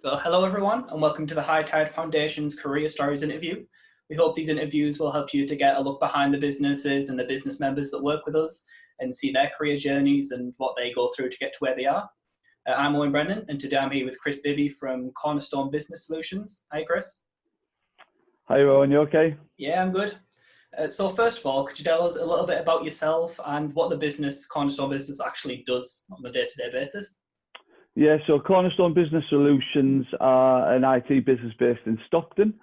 So hello everyone and welcome to the High Tide Foundation's Career Stories interview. We hope these interviews will help you to get a look behind the businesses and the business members that work with us and see their career journeys and what they go through to get to where they are. I'm Owen Brennan and today I'm here with Chris Bibby from Cornerstone Business Solutions. Hi Chris. Hi Owen, you okay? Yeah, I'm good. So first of all, could you tell us a little bit about yourself and what the business Cornerstone Business actually does on a day-to-day basis? Yeah, so Cornerstone Business Solutions are an IT business based in Stockton.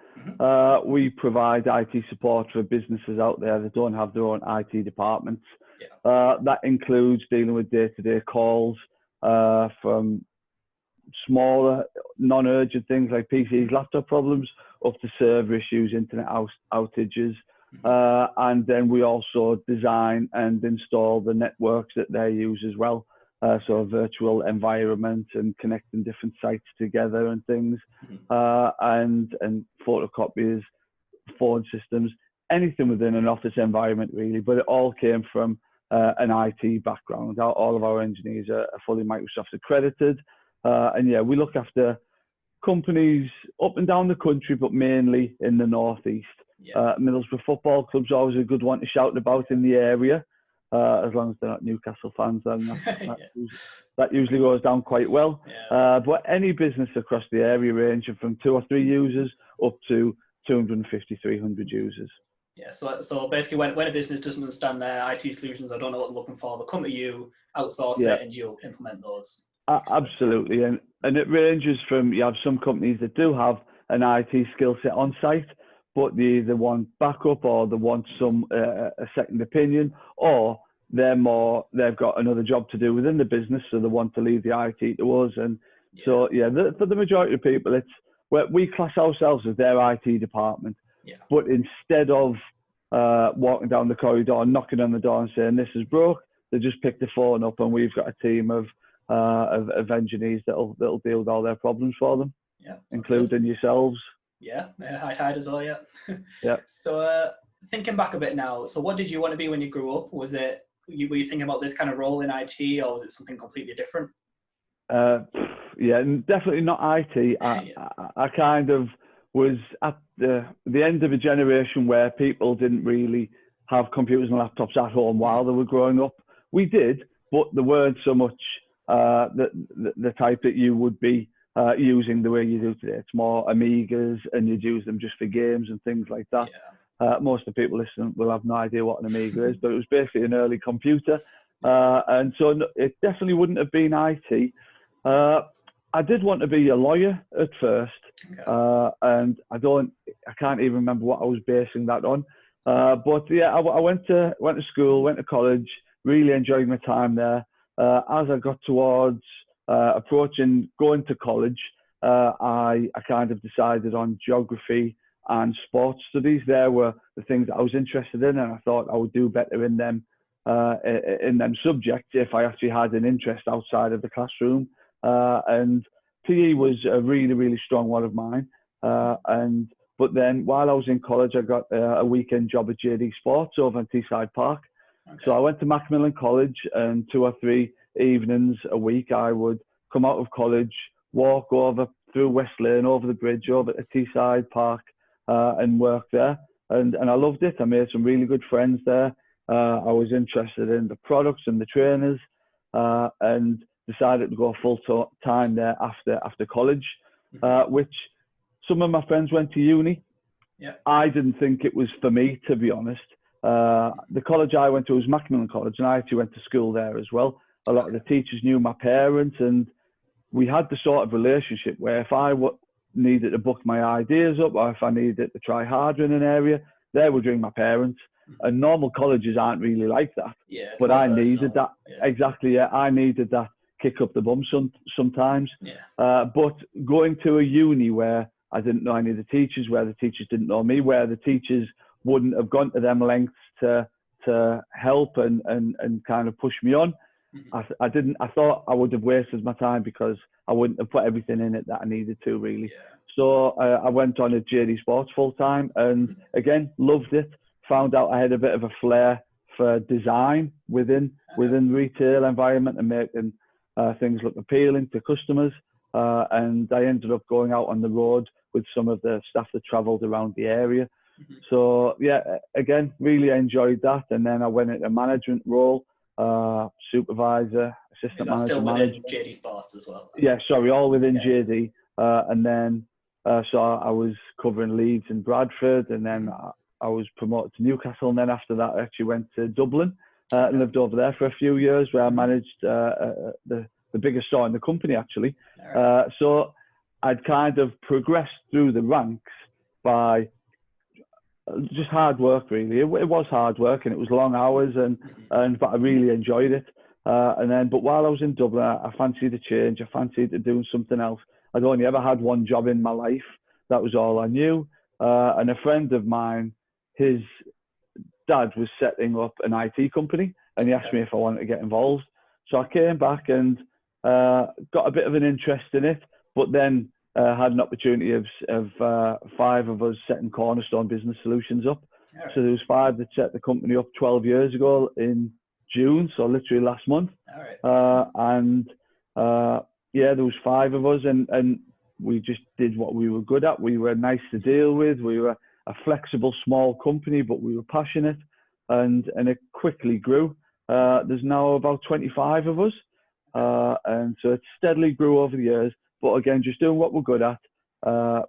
We provide IT support for businesses out there that don't have their own IT departments. That includes dealing with day-to-day calls from smaller, non-urgent things like PCs, laptop problems, up to server issues, internet outages. And then we also design and install the networks that they use as well. So a virtual environment and connecting different sites together and things, and photocopiers, phone systems, anything within an office environment really. But it all came from an IT background. All of our engineers are fully Microsoft accredited. And yeah, we look after companies up and down the country, but mainly in the Northeast. Middlesbrough Football Club's always a good one to shout about in the area. As long as they're not Newcastle fans, then that usually goes down quite well. But any business across the area, ranging from 2 or 3 users up to 250, 300 users. Yeah, so basically when a business doesn't understand their IT solutions or don't know what they're looking for, they'll come to you, outsource it, and you'll implement those. Absolutely, and it ranges from, you have some companies that do have an IT skill set on site, but they either want backup or they want a second opinion, or they've got another job to do within the business, so they want to leave the IT to us. And so, for the majority of people, we class ourselves as their IT department. But instead of walking down the corridor, knocking on the door and saying, this is broke, they just pick the phone up and we've got a team of engineers that'll deal with all their problems for them, including yourselves. High Tide as well, So thinking back a bit now, so what did you want to be when you grew up? Were you thinking about this kind of role in IT, or was it something completely different? Definitely not IT. I kind of was at the end of a generation where people didn't really have computers and laptops at home while they were growing up. We did, but they weren't so much the type that you would be using the way you do today. It's more Amigas, and you'd use them just for games and things like that. Most of the people listening will have no idea what an Amiga is, but it was basically an early computer. And so it definitely wouldn't have been IT. I did want to be a lawyer at first, and I can't even remember what I was basing that on. But yeah, I went to school, went to college, really enjoyed my time there. As I got towards approaching going to college, I kind of decided on geography and sports studies. There were the things that I was interested in, and I thought I would do better in them subjects if I actually had an interest outside of the classroom. And PE was a really, really strong one of mine. But then while I was in college, I got a weekend job at JD Sports over in Teesside Park. So I went to Macmillan College, and 2 or 3 evenings a week I would come out of college, walk over through West Lane, over the bridge, over to Teesside Park, and work there. And I loved it. I made some really good friends there. I was interested in the products and the trainers, and decided to go full time there after college, which some of my friends went to uni. I didn't think it was for me, to be honest. The college I went to was Macmillan College, and I actually went to school there as well. A lot of the teachers knew my parents, and we had the sort of relationship where if I needed to book my ideas up, or if I needed to try harder in an area, they would ring my parents. And normal colleges aren't really like that. But I needed that. Exactly, I needed that kick up the bum sometimes. But going to a uni where I didn't know any of the teachers, where the teachers didn't know me, where the teachers wouldn't have gone to them lengths to help and kind of push me on, I thought I would have wasted my time because I wouldn't have put everything in it that I needed to really. So I went on at JD Sports full time, and again, loved it. Found out I had a bit of a flair for design within retail environment and making things look appealing to customers. and I ended up going out on the road with some of the staff that travelled around the area. So yeah, again, really enjoyed that. And then I went into a management role, supervisor, assistant Is that manager, still manager. within JD Sports as well? Yeah, sorry, all within JD. And then so I was covering Leeds and Bradford, and then I was promoted to Newcastle, and then after that I actually went to Dublin and lived over there for a few years, where I managed the biggest store in the company, actually. So I'd kind of progressed through the ranks by just hard work, really. It was hard work, and it was long hours, but I really enjoyed it. But while I was in Dublin, I fancied a change. I fancied doing something else. I'd only ever had one job in my life. That was all I knew. And a friend of mine, his dad was setting up an IT company, and he asked me if I wanted to get involved. So I came back and got a bit of an interest in it, but then had an opportunity of 5 of us setting Cornerstone Business Solutions up. Right. So there was 5 that set the company up 12 years ago in June, so literally last month. All right. Yeah, there was 5 of us, and we just did what we were good at. We were nice to deal with. We were a flexible, small company, but we were passionate, and it quickly grew. There's now about 25 of us, and so it steadily grew over the years. But again, just doing what we're good at.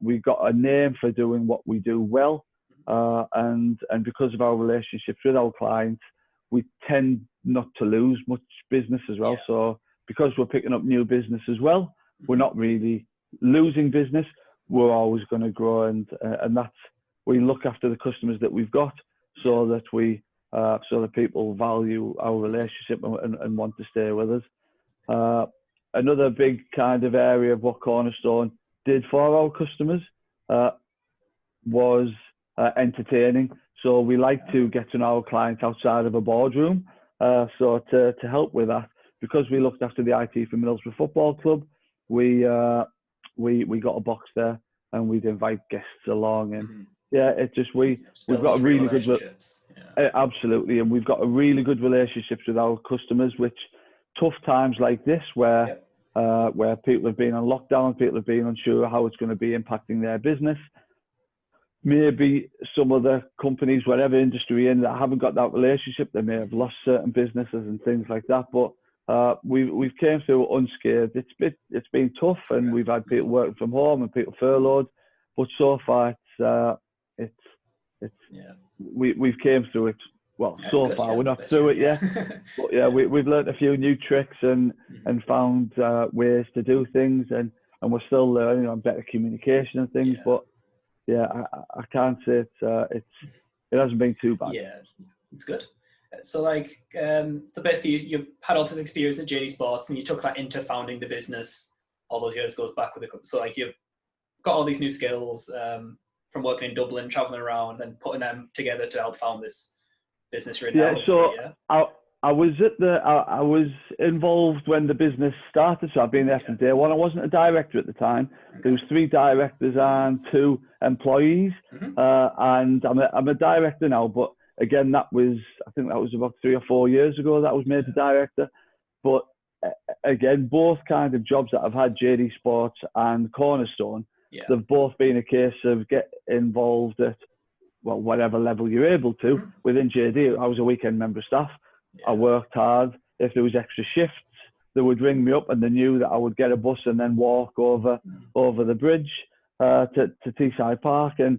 We got a name for doing what we do well, and because of our relationships with our clients, we tend not to lose much business as well. Yeah. So because we're picking up new business as well, we're not really losing business. We're always going to grow, and that's, we look after the customers that we've got, so that so that people value our relationship and want to stay with us. Another big kind of area of what Cornerstone did for our customers was entertaining. So we like to get to know our clients outside of a boardroom. So to help with that, because we looked after the IT for Middlesbrough Football Club, we got a box there, and we'd invite guests along, and yeah, it just we've got a really good absolutely, and we've got a really good relationships with our customers. Which tough times like this, where people have been on lockdown, people have been unsure how it's going to be impacting their business. Maybe some of the companies, whatever industry in, that haven't got that relationship, they may have lost certain businesses and things like that. But we've came through unscathed. It's been tough, and we've had people working from home and people furloughed. But so far, we've came through it. Well, yeah, so far we're not through it yet. But yeah, we've learned a few new tricks and found ways to do things, and we're still learning on better communication and things. But yeah, I can't say it hasn't been too bad. Yeah, it's good. So so basically you had all this experience at JD Sports, and you took that into founding the business all those years goes back with the company. So you've got all these new skills from working in Dublin, traveling around, and putting them together to help found this business right now. So I was involved when the business started, so I've been there from day one. I wasn't a director at the time. There was 3 directors and 2 employees, and I'm a director now. But again, I think that was about 3 or 4 years ago that I was made a director. But again, both kind of jobs that I've had, JD Sports and Cornerstone, they've both been a case of get involved at whatever level you're able to. Within JD, I was a weekend member of staff. I worked hard. If there was extra shifts, they would ring me up, and they knew that I would get a bus and then walk over the bridge to Teesside Park. And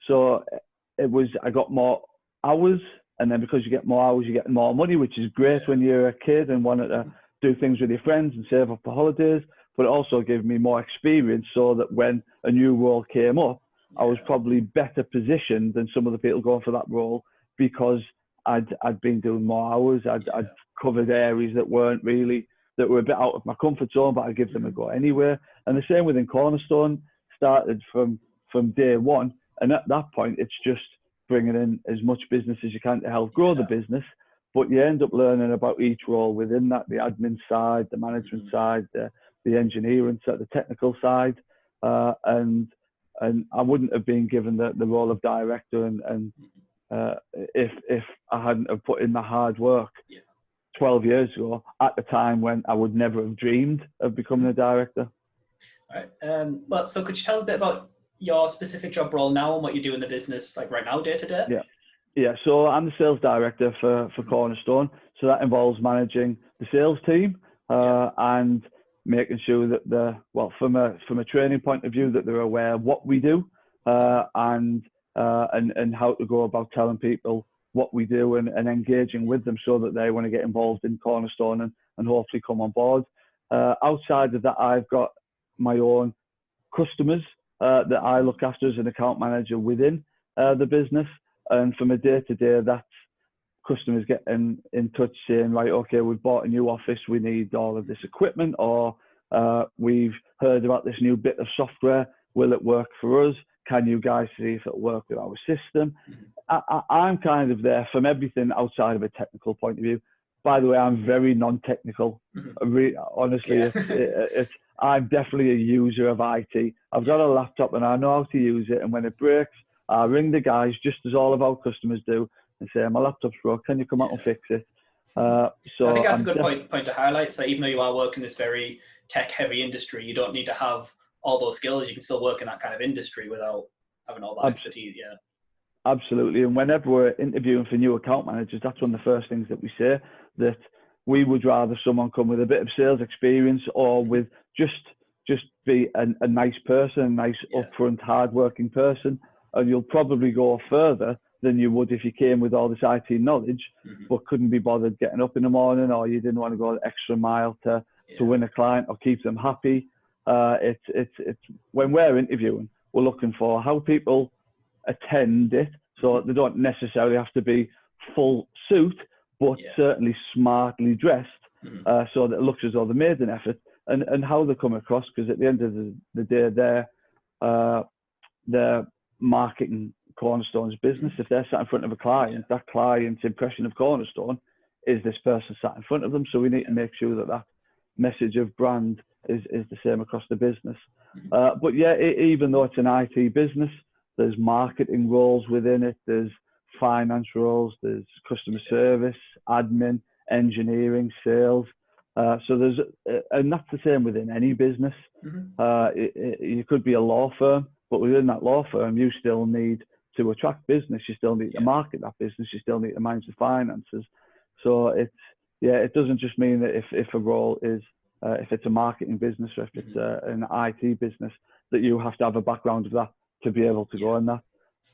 so I got more hours, and then because you get more hours, you get more money, which is great when you're a kid and wanted to do things with your friends and save up for holidays. But it also gave me more experience, so that when a new role came up, I was probably better positioned than some of the people going for that role, because I'd been doing more hours. I'd covered areas that were a bit out of my comfort zone, but I'd give them a go anyway. And the same within Cornerstone, started from day one. And at that point, it's just bringing in as much business as you can to help grow the business. But you end up learning about each role within that, the admin side, the management side, the engineering side, the technical side. And I wouldn't have been given the role of director if I hadn't have put in the hard work 12 years ago, at the time when I would never have dreamed of becoming a director. All right. Well, so could you tell us a bit about your specific job role now and what you do in the business, like right now, day to day? Yeah. Yeah, so I'm the sales director for Cornerstone. So that involves managing the sales team and making sure that from a training point of view, that they're aware of what we do and how to go about telling people what we do and engaging with them so that they want to get involved in Cornerstone and hopefully come on board. Outside of that, I've got my own customers that I look after as an account manager within the business. And from a day-to-day, that's customers getting in touch saying, right, okay, we've bought a new office, we need all of this equipment, or we've heard about this new bit of software, will it work for us? Can you guys see if it'll work with our system? I'm kind of there from everything outside of a technical point of view. By the way, I'm very non-technical. Honestly, I'm definitely a user of IT. I've got a laptop and I know how to use it, and when it breaks, I ring the guys, just as all of our customers do, and say, my laptop's broke, can you come out and fix it? So I think that's a good point to highlight. So even though you are working in this very tech-heavy industry, you don't need to have all those skills. You can still work in that kind of industry without having all that expertise. Yeah. Absolutely. And whenever we're interviewing for new account managers, that's one of the first things that we say, that we would rather someone come with a bit of sales experience or with just be a nice person, a nice upfront, hardworking person. And you'll probably go further than you would if you came with all this IT knowledge, but couldn't be bothered getting up in the morning, or you didn't want to go an extra mile to win a client or keep them happy. It's when we're interviewing, we're looking for how people attend it, so they don't necessarily have to be full suit, but certainly smartly dressed, so that it looks as though they made an effort, and how they come across, because at the end of the day, they're marketing Cornerstone's business. If they're sat in front of a client, that client's impression of Cornerstone is this person sat in front of them. So we need to make sure that message of brand is the same across the business. But even though it's an IT business, there's marketing roles within it, there's finance roles, there's customer service, admin, engineering, sales. So there's, and that's the same within any business. You could be a law firm, but within that law firm, you still need to attract business. You still need to market that business. You still need to manage the finances. So it doesn't just mean that if a role is, if it's a marketing business or if it's an IT business, that you have to have a background of that to be able to go in that.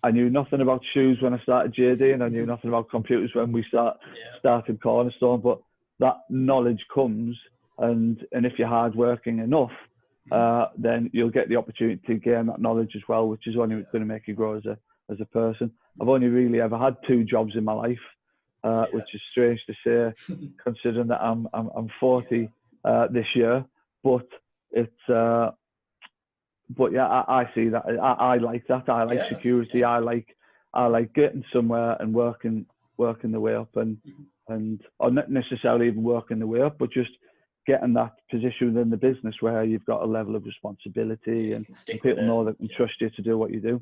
I knew nothing about shoes when I started JD, and I knew nothing about computers when we started Cornerstone, but that knowledge comes, and if you're hardworking enough, then you'll get the opportunity to gain that knowledge as well, which is only going to make you grow as a person. I've only really ever had 2 jobs in my life, which is strange to say, considering that I'm 40 this year. But it's I see that. I like that. I like security. I like getting somewhere and working the way up, and or not necessarily even working the way up, but just getting that position within the business where you've got a level of responsibility and people know that can trust you to do what you do.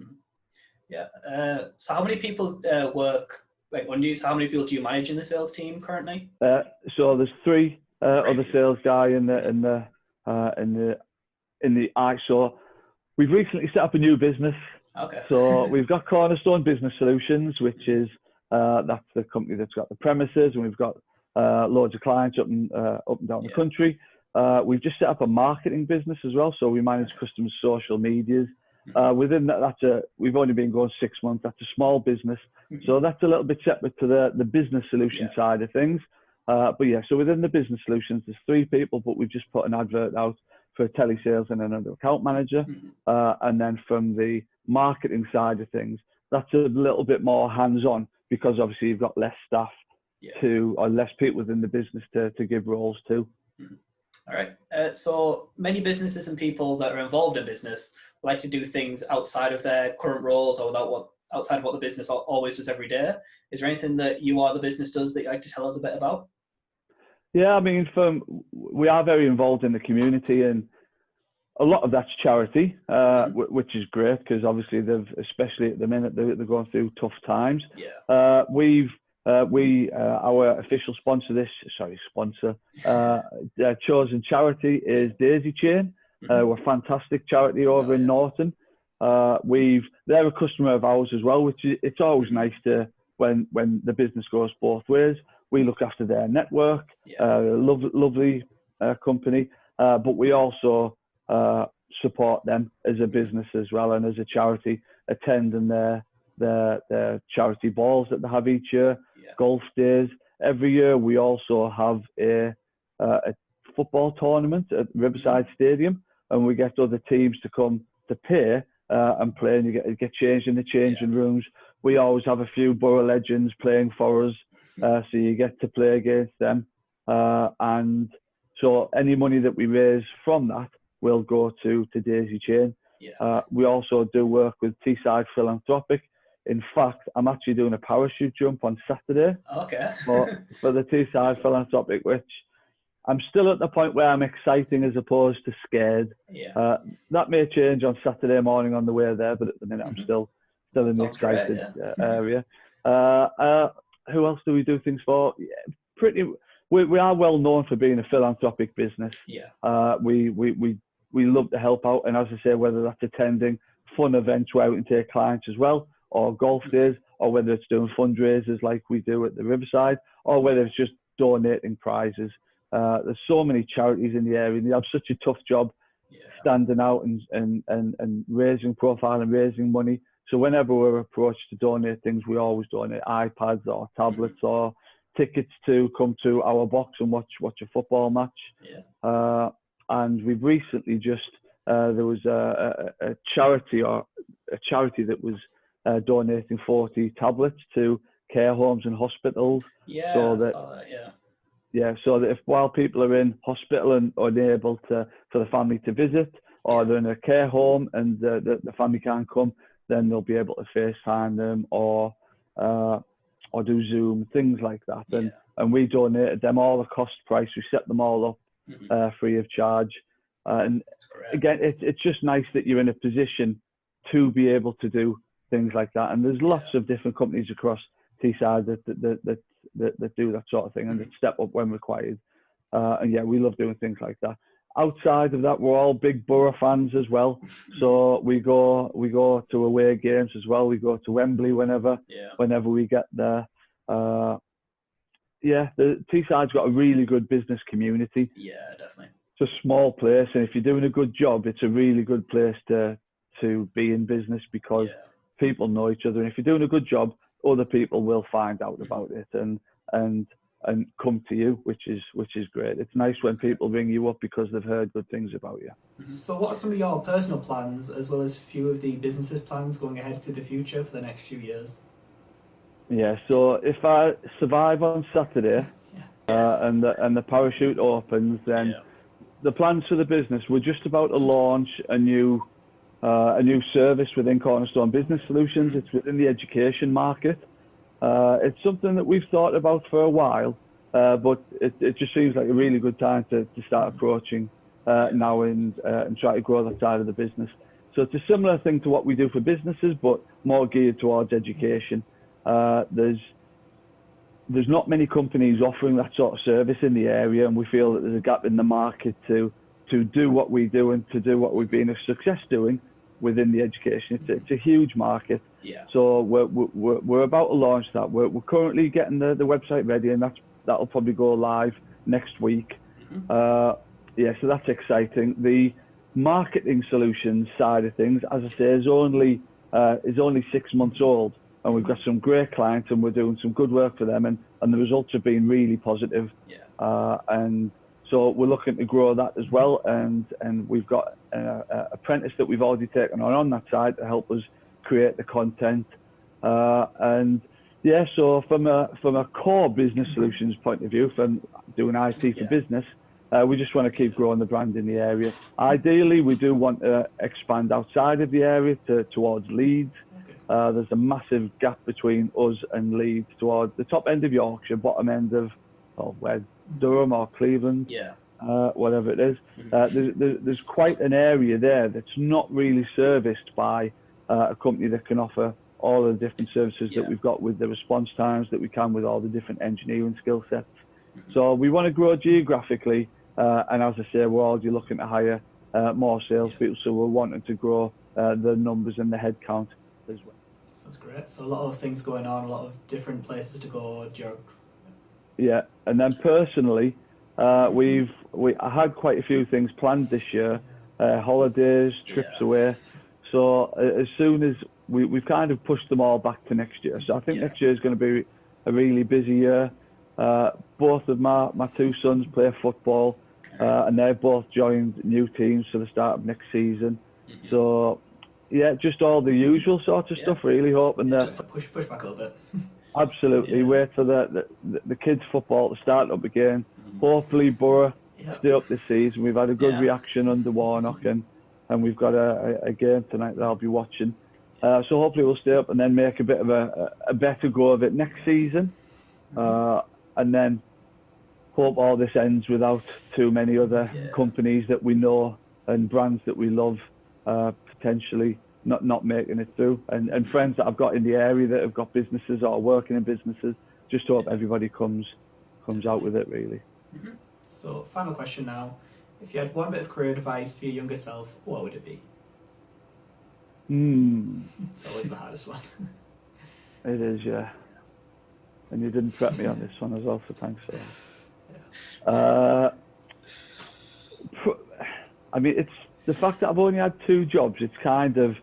So how many people work, like under you? So how many people do you manage in the sales team currently? So there's 3 other sales guy in the So we've recently set up a new business. Okay. So we've got Cornerstone Business Solutions, which is that's the company that's got the premises, and we've got loads of clients up and down the country. We've just set up a marketing business as well, so we manage customers' social medias. Within that, we've only been going 6 months. That's a small business, so that's a little bit separate to the business solution side of things. So within the business solutions, there's 3 people, but we've just put an advert out for telesales and another account manager. And then from the marketing side of things, that's a little bit more hands-on, because obviously you've got less staff or less people within the business to give roles to. All right. So many businesses and people that are involved in business like to do things outside of their current roles or outside of what the business always does every day. Is there anything that you or the business does that you'd like to tell us a bit about? Yeah, I mean, we are very involved in the community, and a lot of that's charity, which is great, because obviously especially at the minute, they're going through tough times. Our official sponsor, chosen charity is Daisy Chain. We're a fantastic charity over in Norton. They're a customer of ours as well, which it's always nice to when the business goes both ways. We look after their network, lovely company, but we also support them as a business as well, and as a charity, attending their charity balls that they have each year, golf days. Every year we also have a football tournament at Riverside Stadium, and we get other teams to come to pay and play, and you get changed in the changing rooms. We always have a few borough legends playing for us, so you get to play against them. And so any money that we raise from that will go to Daisy Chain. We also do work with Teesside Philanthropic. In fact, I'm actually doing a parachute jump on Saturday for the Teesside Philanthropic, which I'm still at the point where I'm exciting as opposed to scared. That may change on Saturday morning on the way there, but at the minute I'm still in the excited area. Who else do we do things for? We are well known for being a philanthropic business. We love to help out, and as I say, whether that's attending fun events where we can take clients as well, or golf days, or whether it's doing fundraisers like we do at the Riverside, or whether it's just donating prizes. There's so many charities in the area, and they have such a tough job standing out and raising profile and raising money. So whenever we're approached to donate things, we always donate iPads or tablets or tickets to come to our box and watch a football match. And we've recently just there was a charity that was donating 40 tablets to care homes and hospitals. So that if while people are in hospital and unable for the family to visit, or they're in a care home and the family can't come, then they'll be able to FaceTime them or do Zoom, things like that. And we donated them all the cost price. We set them all up free of charge. And again, it's just nice that you're in a position to be able to do things like that. And there's lots of different companies across Teesside that do that sort of thing and that step up when required. And we love doing things like that. Outside of that, we're all big Borough fans as well. So we go to away games as well. We go to Wembley whenever we get there. The Teesside's got a really good business community. Definitely. It's a small place, and if you're doing a good job, it's a really good place to be in business, because people know each other, and if you're doing a good job, other people will find out about it and come to you, which is great. It's nice when people ring you up because they've heard good things about you. So what are some of your personal plans, as well as a few of the business's plans going ahead to the future for the next few years? So if I survive on Saturday and the parachute opens, then the plans for the business, we're just about to launch a new service within Cornerstone Business Solutions. It's within the education market. It's something that we've thought about for a while, but it just seems like a really good time to start approaching now and try to grow that side of the business. So it's a similar thing to what we do for businesses, but more geared towards education. There's not many companies offering that sort of service in the area, and we feel that there's a gap in the market to do what we do and to do what we've been a success doing within the education. It's a huge market. So we're about to launch that. We're currently getting the website ready, and that'll probably go live next week. So that's exciting. The marketing solutions side of things, as I say, is only 6 months old. And we've got some great clients, and we're doing some good work for them, and the results have been really positive. And so we're looking to grow that as well, and we've got an apprentice that we've already taken on that side to help us create the content. So from a core business solutions point of view, from doing IT for business, we just want to keep growing the brand in the area. Ideally, we do want to expand outside of the area towards Leeds. There's a massive gap between us and Leeds, towards the top end of Yorkshire, bottom end of where Durham or Cleveland, whatever it is. There's quite an area there that's not really serviced by a company that can offer all the different services that we've got, with the response times that we can, with all the different engineering skill sets. So we want to grow geographically, and as I say, we're already looking to hire more salespeople. So we're wanting to grow the numbers and the headcount as well. Sounds great. So a lot of things going on, a lot of different places to go. Yeah, and then personally, I had quite a few things planned this year, holidays, trips away. So as soon as we've kind of pushed them all back to next year. So I think next year is going to be a really busy year. Both of my two sons play football, and they've both joined new teams for the start of next season. So yeah, just all the usual sorts of stuff. Really hoping that push back a little bit. Absolutely, wait for the kids' football to start up again. Hopefully, Borough stay up this season. We've had a good reaction under Warnock, and we've got a game tonight that I'll be watching. So hopefully we'll stay up and then make a bit of a better go of it next season, and then hope all this ends without too many other companies that we know and brands that we love potentially not making it through, and friends that I've got in the area that have got businesses or are working in businesses. Just hope everybody comes out with it, really. So final question now. If you had one bit of career advice for your younger self, what would it be? It's always the hardest one. It is, yeah. And you didn't prep me on this one as well, so thanks for that. I mean, it's the fact that I've only had 2 jobs. It's kind of,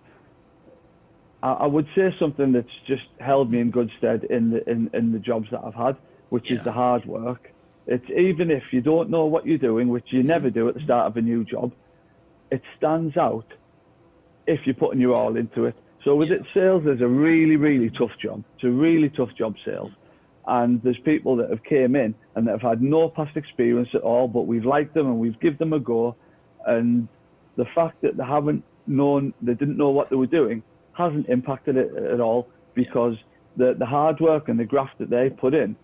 I would say something that's just held me in good stead in the jobs that I've had, which is the hard work. It's even if you don't know what you're doing, which you never do at the start of a new job, it stands out if you're putting your all into it. So with it, sales is a really, really tough job. It's a really tough job, sales. And there's people that have came in and that have had no past experience at all, but we've liked them and we've given them a go. And the fact that they didn't know what they were doing hasn't impacted it at all, because the hard work and the graft that they put in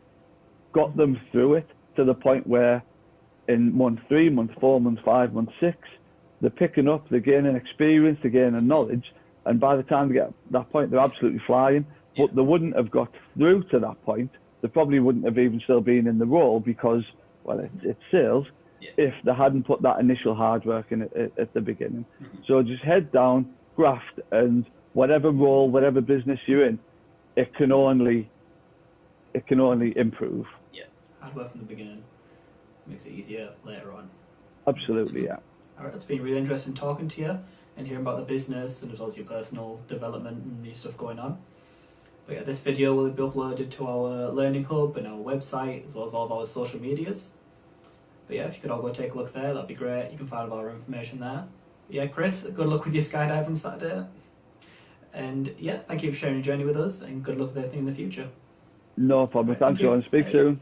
got them through it to the point where in month 3, month 4, month 5, month 6, they're picking up, they're gaining experience, they're gaining knowledge, and by the time they get to that point, they're absolutely flying. But they wouldn't have got through to that point. They probably wouldn't have even still been in the role because, well, it's sales, if they hadn't put that initial hard work in at the beginning. So just head down, graft, and whatever role, whatever business you're in, it can only improve. Hard work from the beginning makes it easier later on. Absolutely, yeah. All right, it's been really interesting talking to you and hearing about the business and as well as your personal development and the stuff going on. But yeah, this video will be uploaded to our Learning Hub and our website, as well as all of our social medias. But yeah, if you could all go take a look there, that'd be great. You can find all our information there. But yeah, Chris, good luck with your skydiving Saturday. And yeah, thank you for sharing your journey with us, and good luck with everything in the future. No problem. Thanks, John. Speak soon.